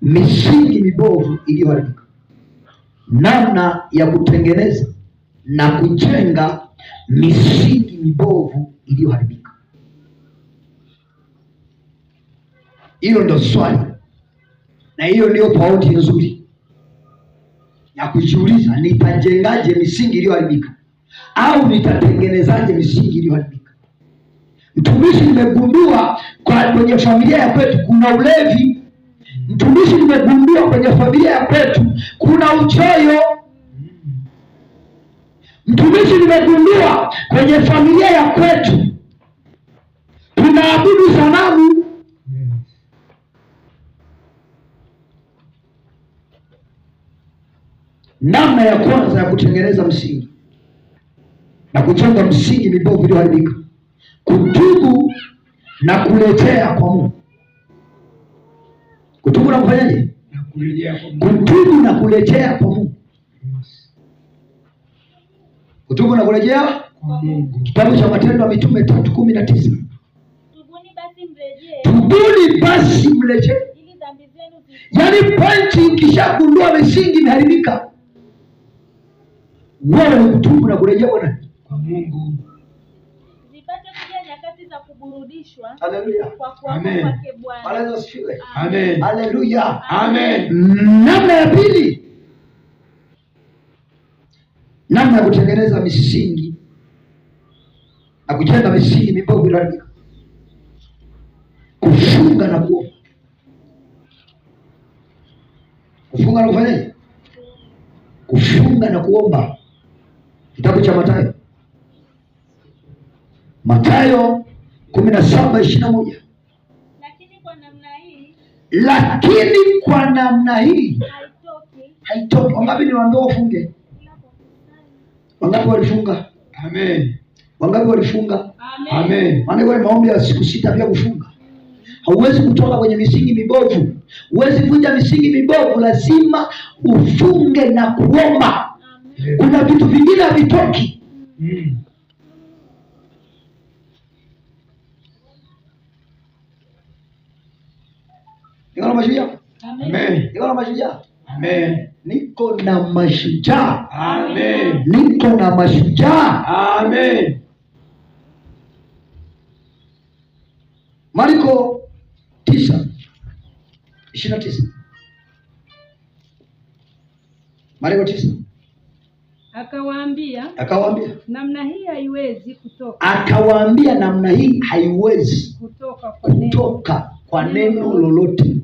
misingi mibovu iliyoharibika, namna ya kutengeneza na kujenga misingi mibovu iliyoharibika. Hiyo ndio swali, na hiyo ndio pointi nzuri ya kujiuliza, nitajengaje misingi iliyoharibika au nitatengenezaje misingi iliyoharibika? Mtumishi, nimegundua kwenye familia ya kwetu kuna ulevi. Mtumishi, nimegundua kwenye familia ya kwetu kuna uchoyo. Mtumishi, nimegundua kwenye familia ya kwetu tunaabudu sanamu. Namna ya kwanza ya kutengeneza msingi na kujenga msingi mibovu iliyoharibika, kutubu na kurejea kwa Mungu. Kutubu na kufanyaje? Kutubu na kurejea kwa Mungu. Kutubu na kurejea kwa Mungu. Kitabu cha Matendo ya Mitume 3:19. Tubuni basi mrejee. Yaani pointi, ukishagundua misingi imeharibika, wewe ni kutubu na kurejea kwa Mungu. Zipate kuja nyakati za kuburudishwa. Haleluya. Kwa kwake Bwana. Haleluya. Amen. Haleluya. Amen. Namna ya pili, namna ya kutengeneza misingi na kujenga misingi mibovu iliyoharibika, kufunga na kuomba. Kufunga na kufanyaje? Kufunga na kuomba. Kitabu cha Mathayo 17:21. Lakini kwa namna hii haitoki. Wangapi niwaambia wafunge? Wangapi walifunga? Amen. Wangapi walifunga? Amen. Maana wale maombi ya siku 6 pia kufunga. Hauwezi kutoka kwenye misingi mibovu. Huwezi vunja misingi mibovu, lazima ufunge na kuomba. Kuna vitu vingine havitoki. Niko na mashujaa. Amen. Niko na mashujaa. Amen. Niko na mashujaa. Amen. Niko na mashujaa. Amen. Marko 9:29. Marko 9. Akawaambia namna hii haiwezi kutoka. Kutoka kwa neno lolote.